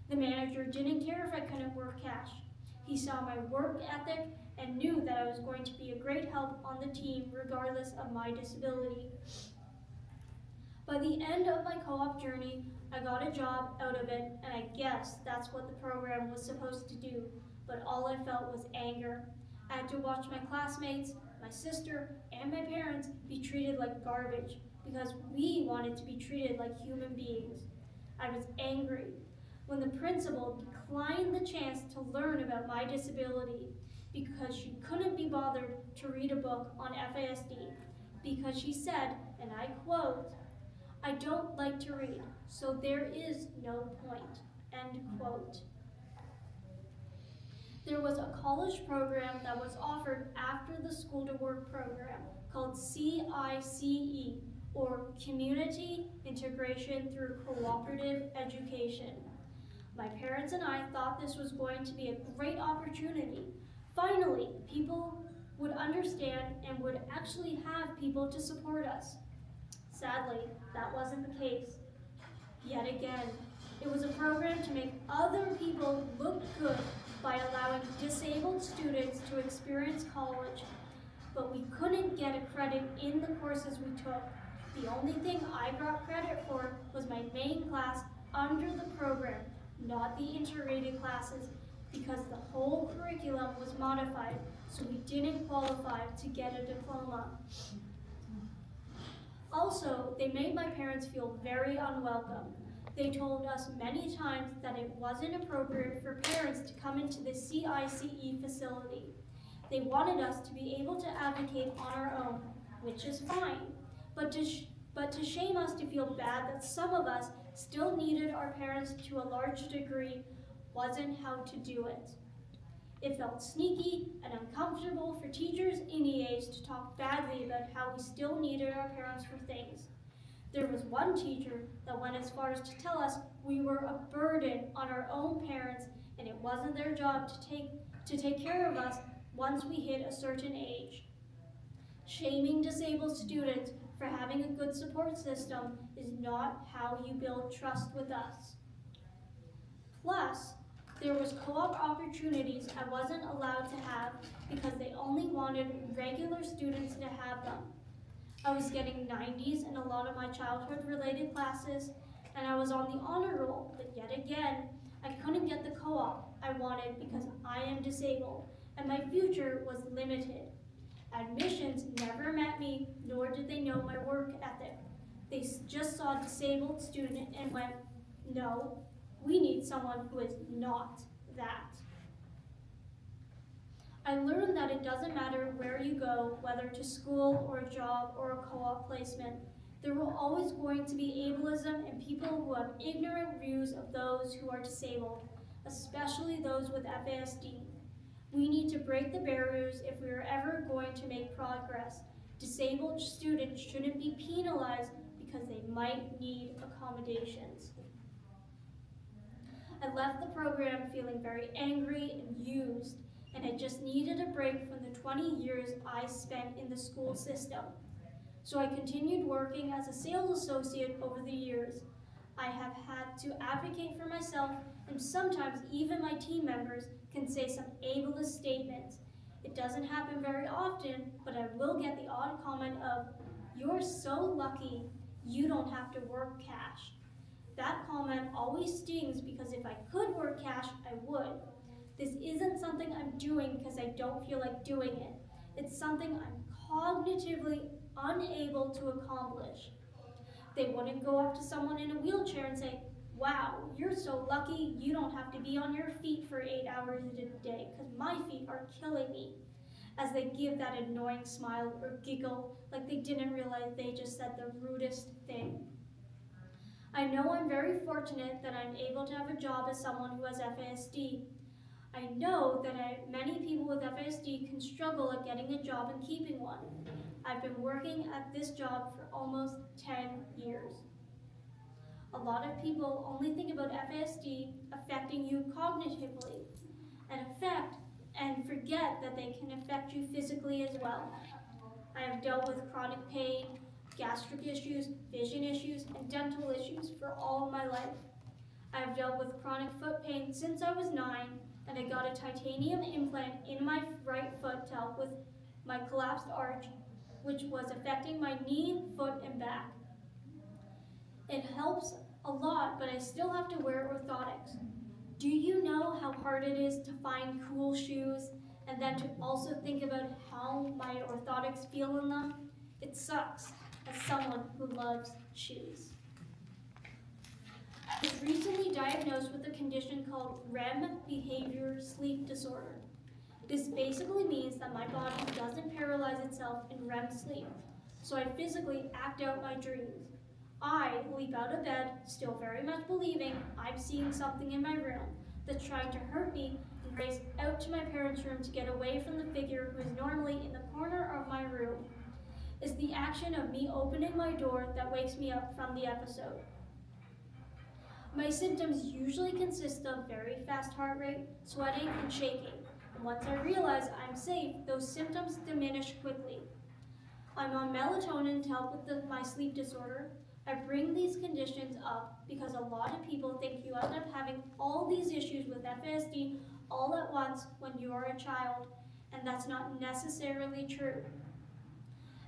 The manager didn't care if I couldn't work cash. He saw my work ethic and knew that I was going to be a great help on the team regardless of my disability. By the end of my co-op journey, I got a job out of it, and I guess that's what the program was supposed to do, but all I felt was anger. I had to watch my classmates, my sister, and my parents be treated like garbage because we wanted to be treated like human beings. I was angry when the principal declined the chance to learn about my disability because she couldn't be bothered to read a book on FASD, because she said, and I quote, I don't like to read, so there is no point, end quote. There was a college program that was offered after the School to Work program called CICE, or Community Integration Through Cooperative Education. My parents and I thought this was going to be a great opportunity. Finally, people would understand and would actually have people to support us. Sadly, that wasn't the case. Yet again, it was a program to make other people look good by allowing disabled students to experience college, but we couldn't get a credit in the courses we took. The only thing I got credit for was my main class under the program, not the integrated classes, because the whole curriculum was modified, so we didn't qualify to get a diploma. Also, they made my parents feel very unwelcome. They told us many times that it wasn't appropriate for parents to come into the CICE facility. They wanted us to be able to advocate on our own, which is fine, but to shame us to feel bad that some of us still needed our parents to a large degree wasn't how to do it. It felt sneaky and uncomfortable for teachers and EAs to talk badly about how we still needed our parents for things. There was one teacher that went as far as to tell us we were a burden on our own parents and it wasn't their job to take care of us once we hit a certain age. Shaming disabled students for having a good support system is not how you build trust with us. Plus, there was co-op opportunities I wasn't allowed to have because they only wanted regular students to have them. I was getting 90s in a lot of my childhood-related classes, and I was on the honor roll, but yet again, I couldn't get the co-op I wanted because I am disabled, and my future was limited. Admissions never met me, nor did they know my work ethic. They just saw a disabled student and went, no, we need someone who is not that. I learned that it doesn't matter where you go, whether to school or a job or a co-op placement, there will always going to be ableism and people who have ignorant views of those who are disabled, especially those with FASD. We need to break the barriers if we are ever going to make progress. Disabled students shouldn't be penalized because they might need accommodations. I left the program feeling very angry and used, and I just needed a break from the 20 years I spent in the school system. So I continued working as a sales associate over the years. I have had to advocate for myself, and sometimes even my team members can say some ableist statements. It doesn't happen very often, but I will get the odd comment of, "You're so lucky, you don't have to work cash." That comment always stings because if I could work cash, I would. This isn't something I'm doing because I don't feel like doing it. It's something I'm cognitively unable to accomplish. They wouldn't go up to someone in a wheelchair and say, "Wow, you're so lucky you don't have to be on your feet for 8 hours a day because my feet are killing me," as they give that annoying smile or giggle like they didn't realize they just said the rudest thing. I know I'm very fortunate that I'm able to have a job as someone who has FASD. I know that many people with FASD can struggle at getting a job and keeping one. I've been working at this job for almost 10 years. A lot of people only think about FASD affecting you cognitively and forget that they can affect you physically as well. I have dealt with chronic pain, gastric issues, vision issues, and dental issues for all of my life. I have dealt with chronic foot pain since I was 9, and I got a titanium implant in my right foot to help with my collapsed arch, which was affecting my knee, foot, and back. It helps a lot, but I still have to wear orthotics. Do you know how hard it is to find cool shoes and then to also think about how my orthotics feel in them? It sucks as someone who loves shoes. I was recently diagnosed with a condition called REM behavior sleep disorder. This basically means that my body doesn't paralyze itself in REM sleep, so I physically act out my dreams. I leap out of bed, still very much believing I'm seeing something in my room that's trying to hurt me, and race out to my parents' room to get away from the figure who is normally in the corner of my room. It's the action of me opening my door that wakes me up from the episode. My symptoms usually consist of very fast heart rate, sweating, and shaking. And once I realize I'm safe, those symptoms diminish quickly. I'm on melatonin to help with my sleep disorder. I bring these conditions up because a lot of people think you end up having all these issues with FASD all at once when you are a child, and that's not necessarily true.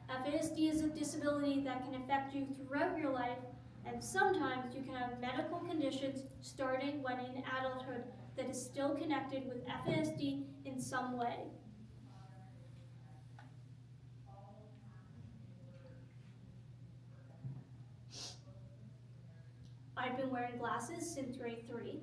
FASD is a disability that can affect you throughout your life, and sometimes you can have medical conditions starting when in adulthood that is still connected with FASD in some way. I've been wearing glasses since grade 3.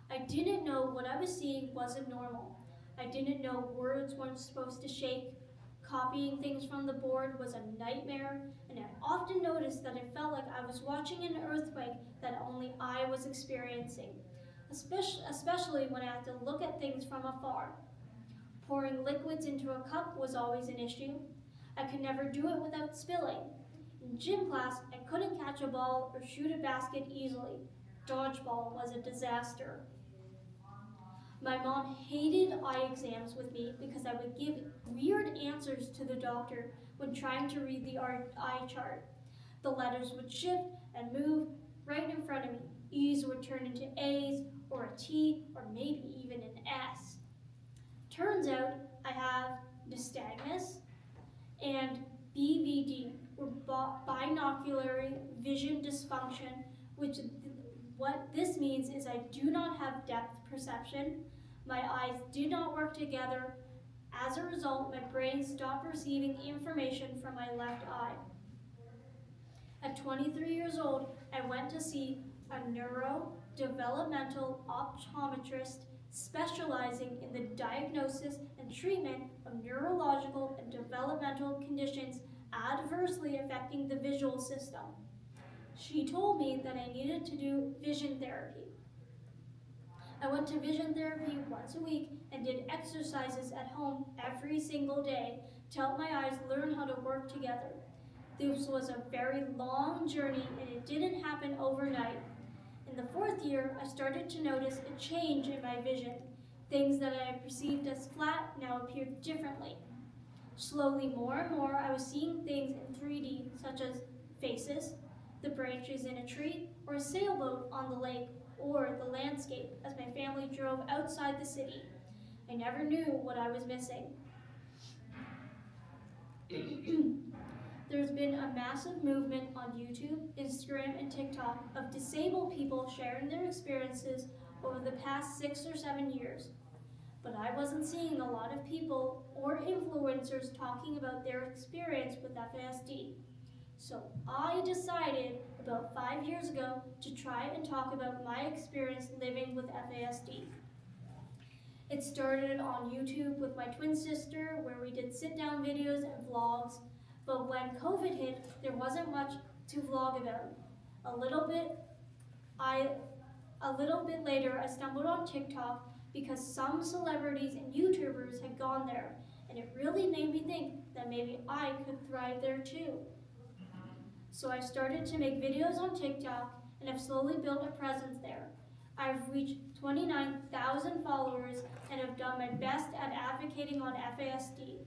I didn't know what I was seeing wasn't normal. I didn't know words weren't supposed to shake. Copying things from the board was a nightmare, and I often noticed that it felt like I was watching an earthquake that only I was experiencing, especially when I had to look at things from afar. Pouring liquids into a cup was always an issue. I could never do it without spilling. In gym class, I couldn't catch a ball or shoot a basket easily. Dodgeball was a disaster. My mom hated eye exams with me because I would give weird answers to the doctor when trying to read the eye chart. The letters would shift and move right in front of me. E's would turn into A's or a T or maybe even an S. Turns out I have nystagmus and BVD, or binocular vision dysfunction, which what this means is I do not have depth perception. My eyes do not work together. As a result, my brain stopped receiving information from my left eye. At 23 years old, I went to see a neurodevelopmental optometrist specializing in the diagnosis and treatment of neurological and developmental conditions adversely affecting the visual system. She told me that I needed to do vision therapy. I went to vision therapy once a week and did exercises at home every single day to help my eyes learn how to work together. This was a very long journey and it didn't happen overnight. In the 4th year, I started to notice a change in my vision. Things that I had perceived as flat now appeared differently. Slowly, more and more, I was seeing things in 3D, such as faces, the branches in a tree, or a sailboat on the lake, or the landscape as my family drove outside the city. I never knew what I was missing. There's been a massive movement on YouTube, Instagram, and TikTok of disabled people sharing their experiences over the past 6 or 7 years. But I wasn't seeing a lot of people or influencers talking about their experience with FASD. So I decided about 5 years ago to try and talk about my experience living with FASD. It started on YouTube with my twin sister, where we did sit-down videos and vlogs. But when COVID hit, there wasn't much to vlog about. A little bit later, I stumbled on TikTok because some celebrities and YouTubers had gone there, and it really made me think that maybe I could thrive there too. So I started to make videos on TikTok and have slowly built a presence there. I've reached 29,000 followers and have done my best at advocating on FASD.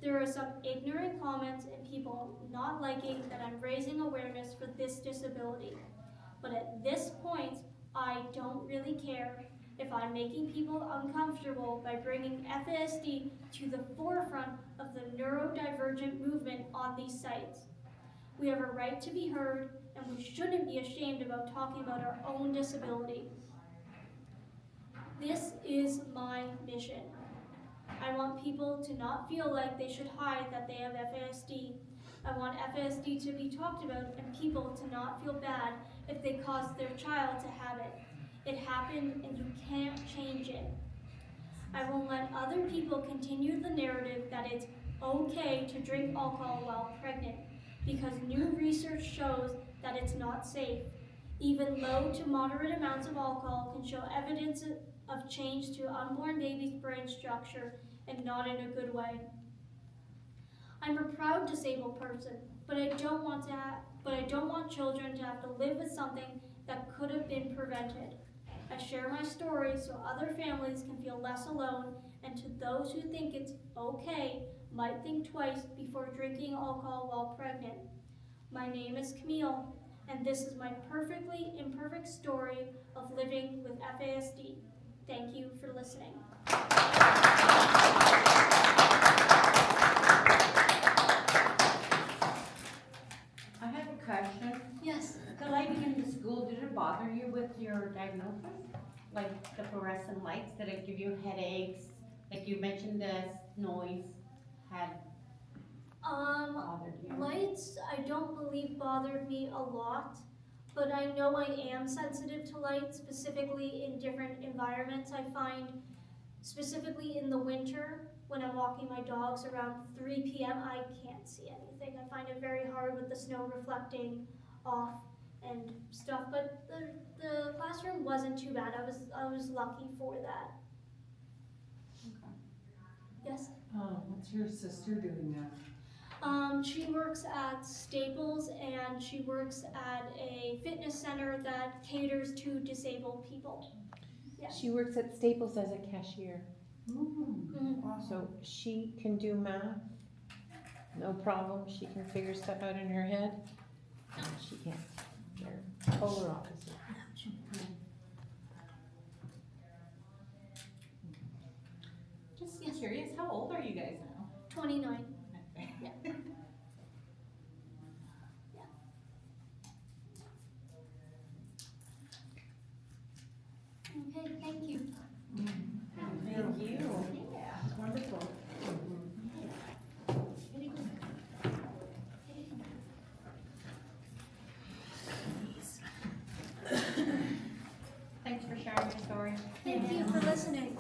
There are some ignorant comments and people not liking that I'm raising awareness for this disability. But at this point, I don't really care if I'm making people uncomfortable by bringing FASD to the forefront of the neurodivergent movement on these sites. We have a right to be heard, and we shouldn't be ashamed about talking about our own disability. This is my mission. I want people to not feel like they should hide that they have FASD. I want FASD to be talked about and people to not feel bad if they caused their child to have it. It happened and you can't change it. I won't let other people continue the narrative that it's okay to drink alcohol while pregnant, because new research shows that it's not safe. Even low to moderate amounts of alcohol can show evidence of change to unborn baby's brain structure, and not in a good way. I'm a proud disabled person, but I don't want children to have to live with something that could have been prevented. I share my story so other families can feel less alone, and to those who think it's okay, might think twice before drinking alcohol while pregnant. My name is Camille, and this is my perfectly imperfect story of living with FASD. Thank you for listening.
I have a question.
Yes.
The lady in the school, did it bother you with your diagnosis? Like the fluorescent lights, did it give you headaches? Like you mentioned the noise had bothered you?
Lights, I don't believe bothered me a lot, but I know I am sensitive to light, specifically in different environments. I find, specifically in the winter, when I'm walking my dogs around 3 p.m., I can't see anything. I find it very hard with the snow reflecting off and stuff, but the classroom wasn't too bad. I was lucky for that.
Okay.
Yes?
What's your sister doing now?
She works at Staples, and she works at a fitness center that caters to disabled people. Yes.
She works at Staples as a cashier, so she can do math, no problem. She can figure stuff out in her head. She can't. They're polar opposite.
Just curious, how old are you guys now?
29. Yeah. Okay, thank you.
Thank you.
Yeah.
It's wonderful.
Thanks for sharing your story.
Thank you for listening.